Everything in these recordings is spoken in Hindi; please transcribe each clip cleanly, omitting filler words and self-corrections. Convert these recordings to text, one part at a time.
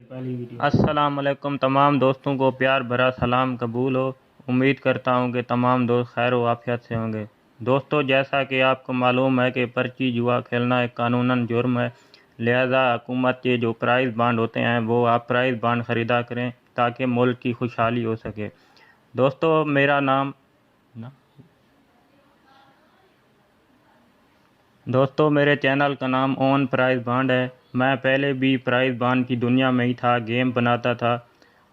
पहली वीडियो। अस्सलाम वालेकुम तमाम दोस्तों को प्यार भरा सलाम कबूल हो। उम्मीद करता हूँ कि तमाम दोस्त खैर व आफियत से होंगे। दोस्तों, जैसा कि आपको मालूम है कि पर्ची जुआ खेलना एक कानूनन जुर्म है, लिहाजा हुकूमत के जो प्राइज़ बांड होते हैं वो आप प्राइज़ बांड ख़रीदा करें ताकि मुल्क की खुशहाली हो सके। दोस्तों, मेरे चैनल का नाम ओन प्राइज़ बांड है। मैं पहले भी प्राइज़ बांड की दुनिया में ही था, गेम बनाता था,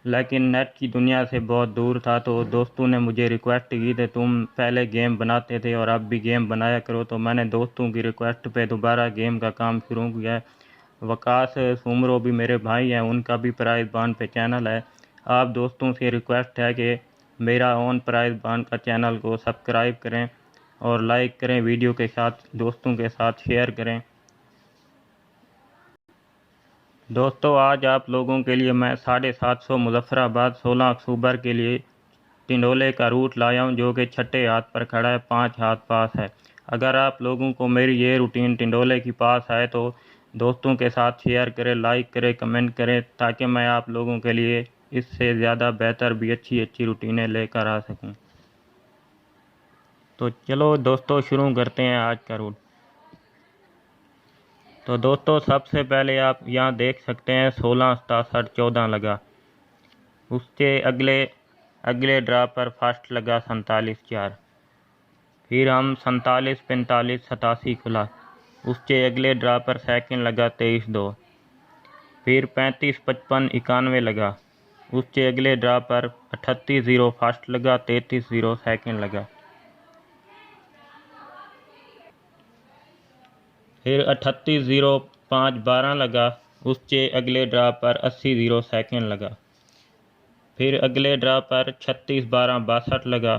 लेकिन नेट की दुनिया से बहुत दूर था। तो दोस्तों ने मुझे रिक्वेस्ट की थी, तुम पहले गेम बनाते थे और अब भी गेम बनाया करो। तो मैंने दोस्तों की रिक्वेस्ट पे दोबारा गेम का काम शुरू किया है। वकास सुमरो भी मेरे भाई हैं, उनका भी प्राइज़ बांड पे चैनल है। आप दोस्तों से रिक्वेस्ट है कि मेरा ओन प्राइज़ बांड का चैनल को सब्सक्राइब करें और लाइक करें, वीडियो के साथ दोस्तों के साथ शेयर करें। दोस्तों, आज आप लोगों के लिए मैं 750 मुजफ्फराबाद 16 अक्टूबर के लिए टिंडोले का रूट लाया हूँ, जो कि छठे हाथ पर खड़ा है, 5 हाथ पास है। अगर आप लोगों को मेरी ये रूटीन टिंडोले की पास है तो दोस्तों के साथ शेयर करें, लाइक करें, कमेंट करें, ताकि मैं आप लोगों के लिए इससे ज़्यादा बेहतर भी अच्छी अच्छी रूटीनें लेकर आ सकूँ। तो चलो दोस्तों, शुरू करते हैं आज का रूट। तो दोस्तों, सबसे पहले आप यहाँ देख सकते हैं 16 67 14 लगा। उसके अगले ड्रा पर फर्स्ट लगा 47 4। फिर हम 47 45 87 खुला। उसके अगले ड्रा पर सेकंड लगा 23 2। फिर 35 55 91 लगा। उसके अगले ड्रा पर 38 0 फर्स्ट लगा, 33 0 सेकंड लगा। फिर 38 0 5 12 लगा। उसके अगले ड्रा पर 80 0 सेकंड लगा। फिर अगले ड्रा पर 36 12 62 लगा।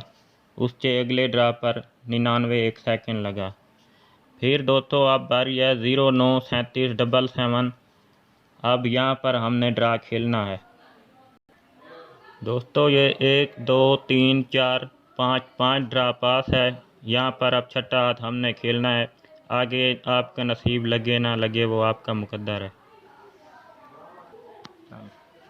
उसके अगले ड्रा पर 99 1 सेकंड लगा। फिर दोस्तों अब बारी है 0 9 37 77। अब यहाँ पर हमने ड्रा खेलना है। दोस्तों, ये 1 2 3 4 5 ड्रा पास है। यहाँ पर अब छठा हाथ हमने खेलना है। आगे आपका नसीब लगे ना लगे वो आपका मुकद्दर है।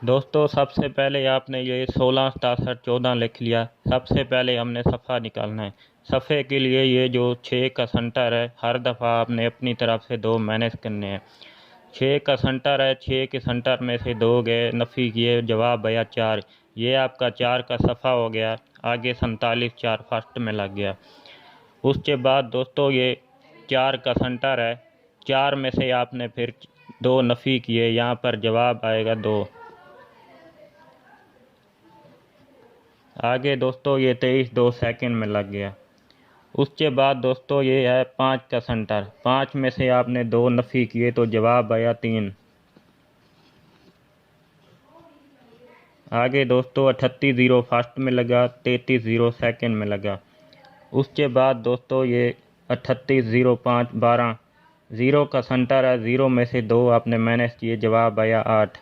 दोस्तों, सबसे पहले आपने ये 16 67 14 लिख लिया। सबसे पहले हमने सफ़ा निकालना है। सफ़े के लिए ये जो 6 का सेंटर है, हर दफ़ा आपने अपनी तरफ से 2 माइनस करने हैं। 6 का सेंटर है, 6 के सेंटर में से 2 गए, नफ़ी किए, जवाब आया 4। ये आपका 4 का सफ़ा हो गया। आगे 47 4 फर्स्ट में लग गया। उसके बाद दोस्तों ये 4 का सेंटर है, 4 में से आपने फिर 2 नफ़ी किए, यहाँ पर जवाब आएगा 2। आगे दोस्तों ये 23 2 सेकंड में लग गया। उसके बाद दोस्तों ये है 5 का सेंटर, 5 में से आपने 2 नफ़ी किए तो जवाब आया 3। आगे दोस्तों 38 0 फर्स्ट में लगा, 33 0 सेकंड में लगा। उसके बाद दोस्तों ये 38 0 5 12, 0 का सेंटर है, 0 में से 2 आपने माइनस किए, जवाब आया 8।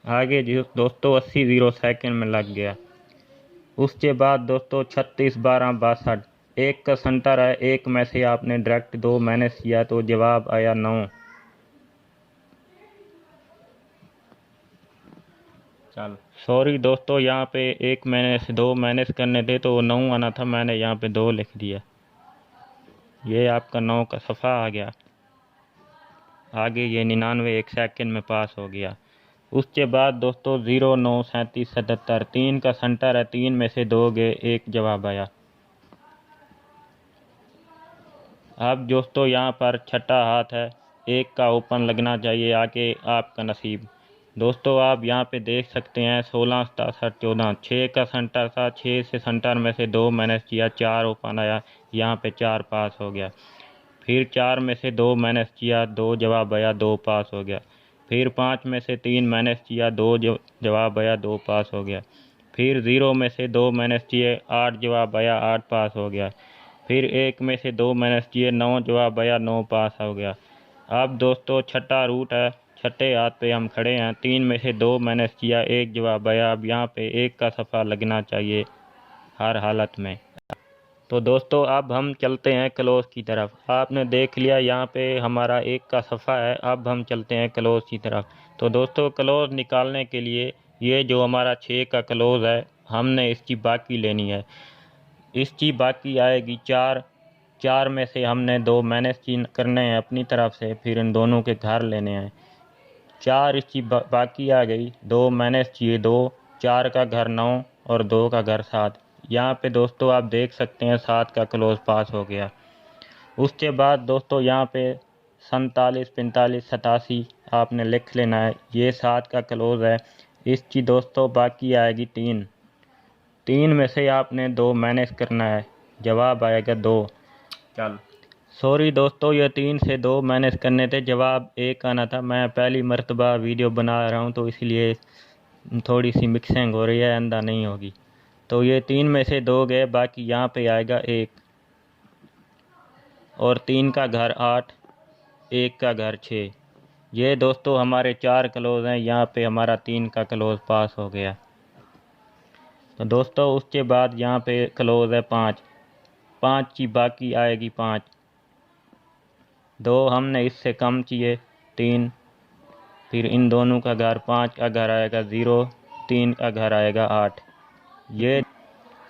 आगे दोस्तों 80 0 सेकंड में लग गया। उसके बाद दोस्तों 36 12 62, 1 का सेंटर है, 1 में से आपने डायरेक्ट 2 माइनस किया तो जवाब आया 9। चल सॉरी दोस्तों, यहाँ पे 1 मैंने से 2 माइनस करने थे तो 9 आना था, मैंने यहाँ पे 2 लिख दिया। ये आपका 9 का सफ़ा आ गया। आगे ये 99 1 सेकंड में पास हो गया। उसके बाद दोस्तों 0 9 37 77, 3 का सेंटर है, 3 में से 2 गए, 1 जवाब आया। अब दोस्तों यहाँ पर छठा हाथ है, 1 का ओपन लगना चाहिए, आगे आपका नसीब। दोस्तों आप यहाँ पे देख सकते हैं 16 67 14, 6 का सेंटर था, 6 से सेंटर में से 2 माइनस किया, 4 ओपन आया, यहाँ पे 4 पास हो गया। फिर 4 में से 2 माइनस किया, 2 जवाब आया, 2 पास हो गया। फिर 5 में से 3 माइनस किया, 2 जवाब आया, 2 पास हो गया। फिर 0 में से 2 माइनस किए, 8 जवाब आया, 8 पास हो गया। फिर 1 में से 2 माइनस किए, 9 जवाब आया, 9 पास हो गया। अब दोस्तों छठा रूट है, छठे हाथ पे हम खड़े हैं, 3 में से 2 माइनस किया, 1 जवाब आया। अब यहाँ पे 1 का सफ़ा लगना चाहिए हर हालत में। तो दोस्तों अब हम चलते हैं क्लोज की तरफ। आपने देख लिया यहाँ पे हमारा एक का सफ़ा है, अब हम चलते हैं क्लोज की तरफ। तो दोस्तों क्लोज निकालने के लिए ये जो हमारा 6 का क्लोज है, हमने इसकी बाकी लेनी है। इसकी बाकी आएगी 4। 4 में से हमने 2 मैनेज करने हैं अपनी तरफ से, फिर इन दोनों के घर लेने हैं। 4 इसकी बाकी आ गई, 2 मैनेज किए 2, 4 का घर 9 और 2 का घर 7। यहाँ पे दोस्तों आप देख सकते हैं 7 का क्लोज पास हो गया। उसके बाद दोस्तों यहाँ पे 47, 45, 87 आपने लिख लेना है, ये 7 का क्लोज है। इसकी दोस्तों बाकी आएगी 3। 3 में से आपने 2 मैनेज करना है, जवाब आएगा 2। चल सॉरी दोस्तों, ये 3 से 2 मैनेज करने थे, जवाब 1 आना था। मैं पहली मर्तबा वीडियो बना रहा हूँ तो इसलिए थोड़ी सी मिक्सिंग हो रही है, अंधा नहीं होगी। तो ये 3 में से 2 गए, बाकी यहाँ पे आएगा 1 और 3 का घर 8, 1 का घर 6। ये दोस्तों हमारे 4 क्लोज हैं, यहाँ पे हमारा 3 का क्लोज पास हो गया। तो दोस्तों उसके बाद यहाँ पे क्लोज है 5। 5 की बाकी आएगी 5, 2 हमने इससे कम किए 3, फिर इन दोनों का घर 5 का घर आएगा 0, 3 का घर आएगा 8। ये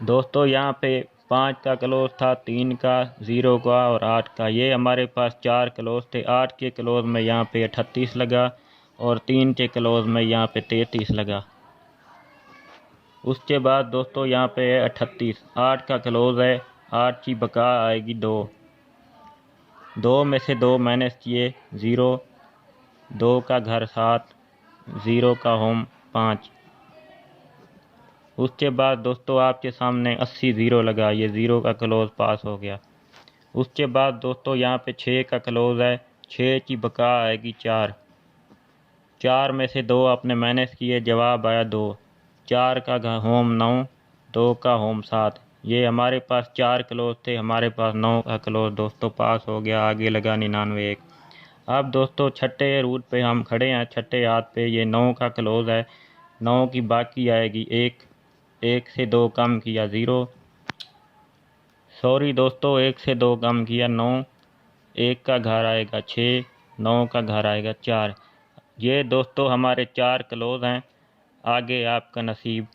दोस्तों यहाँ पे 5 का क्लोज था, 3 का, 0 का और 8 का। ये हमारे पास 4 क्लोज थे। 8 के क्लोज में यहाँ पे 38 लगा और 3 के क्लोज में यहाँ पे 33 लगा। उसके बाद दोस्तों यहाँ पे है 38, 8 का क्लोज है, 8 की बका आएगी 2। 2 में से 2 मैनेज किए 0, 2 का घर 7, 0 का होम 5। उसके बाद दोस्तों आपके सामने 80 0 लगा, ये 0 का क्लोज पास हो गया। उसके बाद दोस्तों यहाँ पे 6 का क्लोज है, 6 की बका आएगी 4। 4 में से 2 आपने मैनेज किए, जवाब आया 2। 4 का होम 9, 2 का होम 7। ये हमारे पास 4 क्लोज थे, हमारे पास 9 का क्लोज दोस्तों पास हो गया। आगे लगा 99 1। अब दोस्तों छठे रूट पे हम खड़े हैं, छठे हाथ पे ये 9 का क्लोज है। 9 की बाकी आएगी 1, 1 से 2 कम किया 0, सॉरी दोस्तों 1 से 2 कम किया 9, 1 का घर आएगा 6, 9 का घर आएगा 4। ये दोस्तों हमारे 4 क्लोज हैं, आगे आपका नसीब।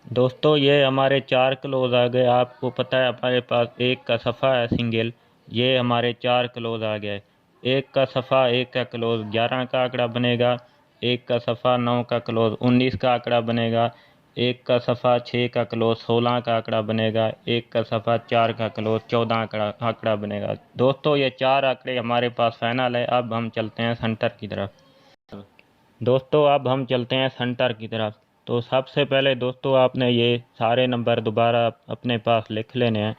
दोस्तों ये हमारे 4 क्लोज आ गए। आपको पता है हमारे पास 1 का सफ़ा है सिंगल, ये हमारे 4 क्लोज आ गए। 1 का सफ़ा, 1 का क्लोज 11 का आंकड़ा बनेगा, 1 का सफ़ा 9 का क्लोज 19 का आंकड़ा बनेगा, 1 का सफ़ा 6 का क्लोज 16 का आंकड़ा बनेगा, 1 का सफ़ा 4 का क्लोज 14 आंकड़ा बनेगा। दोस्तों ये 4 आंकड़े हमारे पास फाइनल है। अब हम चलते हैं सेंटर की तरफ। दोस्तों अब हम चलते हैं सेंटर की तरफ। तो सबसे पहले दोस्तों आपने ये सारे नंबर दोबारा अपने पास लिख लेने हैं।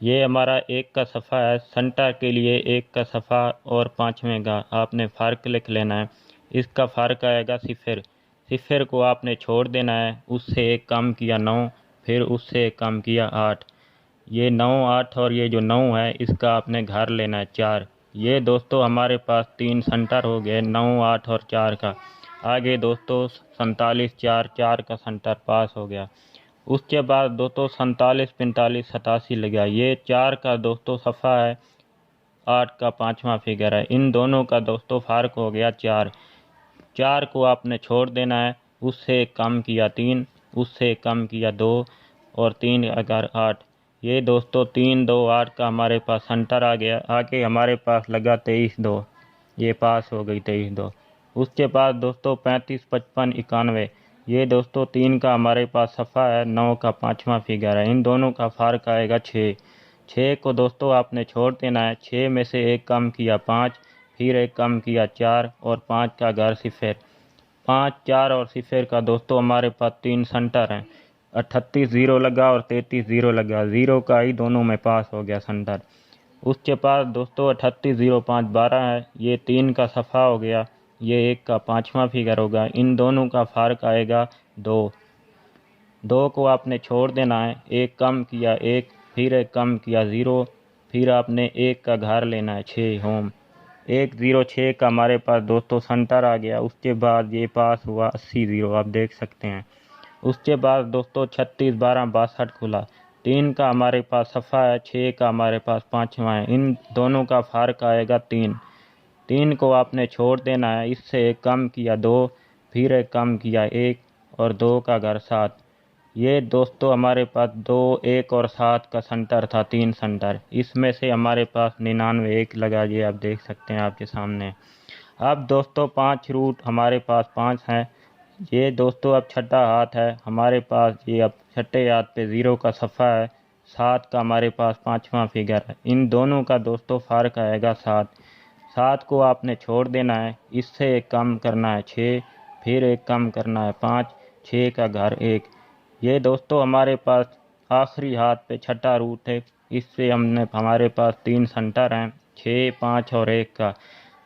ये हमारा 1 का सफ़ा है, सेंटर के लिए 1 का सफ़ा और 5वें का आपने फ़र्क लिख लेना है। इसका फ़र्क आएगा 0। 0 को आपने छोड़ देना है, उससे 1 कम किया 9, फिर उससे 1 कम किया 8। ये 9, 8 और ये जो 9 है इसका आपने घर लेना है 4। ये दोस्तों हमारे पास 3 सेंटर हो गए, 9, 8 और 4 का। आगे दोस्तों 47 4, 4 का सेंटर पास हो गया। उसके बाद दोस्तों 47, 45, 87 लगा। ये 4 का दोस्तों सफ़ा है, 8 का 5वां फिगर है। इन दोनों का दोस्तों फ़र्क हो गया 4। 4 को आपने छोड़ देना है, उससे कम किया 3, उससे कम किया 2 और 3 अगर 8। ये दोस्तों 3, 2, 8 का हमारे पास सेंटर आ गया। आगे हमारे पास लगा 23 2, ये पास हो गई 23 2। उसके बाद दोस्तों 35, 55, 91। ये दोस्तों 3 का हमारे पास सफ़ा है, 9 का 5वां फिगर है। इन दोनों का फ़र्क आएगा 6। 6 को दोस्तों आपने छोड़ देना है, 6 में से 1 कम किया 5, फिर 1 कम किया 4 और 5 का घर 0। 5, 4 और 0 का दोस्तों हमारे पास 3 सेंटर हैं। 38 0 लगा और 33 0 लगा, 0 का ही दोनों में पास हो गया सेंटर। उसके पास दोस्तों 38 0 5 12 है, ये 3 का सफ़ा हो गया, ये 1 का 5वां फिगर होगा। इन दोनों का फ़र्क आएगा 2। 2 को आपने छोड़ देना है, 1 कम किया 1, फिर 1 कम किया 0, फिर आपने 1 का घर लेना है 6 होम। 1 0 6 का हमारे पास दोस्तों सेंटर आ गया। उसके बाद ये पास हुआ 80 0, आप देख सकते हैं। उसके बाद दोस्तों 36 12 62 खुला, 3 का हमारे पास सफ़ा है, 6 का हमारे पास पाँचवा है। इन दोनों का फ़र्क आएगा 3। 3 को आपने छोड़ देना है। इससे एक कम किया 2, फिर एक कम किया 1 और 2 का घर 7। ये दोस्तों हमारे पास 2, 1 और 7 का सेंटर था, 3 सेंटर। इसमें से हमारे पास 99 1 लगा, ये आप देख सकते हैं आपके सामने। अब दोस्तों 5 रूट हमारे पास 5 हैं। ये दोस्तों अब छठा हाथ है हमारे पास। ये अब छठे हाथ पे 0 का सफ़ा है, 7 का हमारे पास पाँचवा फिगर है। इन दोनों का दोस्तों फ़र्क आएगा 7। 7 को आपने छोड़ देना है। इससे एक कम करना है 6, फिर एक कम करना है 5, 6 का घर 1। ये दोस्तों हमारे पास आखिरी हाथ पे छठा रूट है। इससे हमारे पास 3 सेंटर हैं, 6, 5 और 1 का।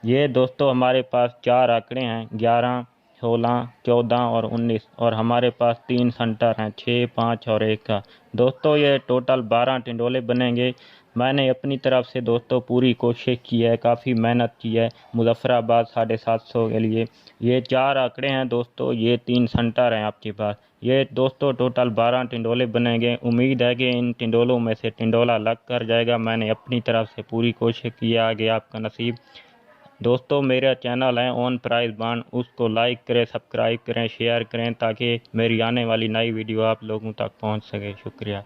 ये दोस्तों हमारे पास 4 आंकड़े हैं, 11, 16, 14 और 19 और हमारे पास 3 सेंटर हैं, 6, 5 और 1 का। दोस्तों ये टोटल 12 टिंडोले बनेंगे। मैंने अपनी तरफ से दोस्तों पूरी कोशिश की है, काफ़ी मेहनत की है मुज़फ़्फ़राबाद 750 के लिए। ये 4 आंकड़े हैं दोस्तों, ये 3 सेंटर हैं आपके पास। ये दोस्तों टोटल 12 टिंडोले बनेंगे। उम्मीद है कि इन टिंडोलों में से टिंडोला लग कर जाएगा। मैंने अपनी तरफ से पूरी कोशिश की है, आगे आपका नसीब। दोस्तों मेरा चैनल है ऑन प्राइस बांड, उसको लाइक करें, सब्सक्राइब करें, शेयर करें ताकि मेरी आने वाली नई वीडियो आप लोगों तक पहुंच सके। शुक्रिया।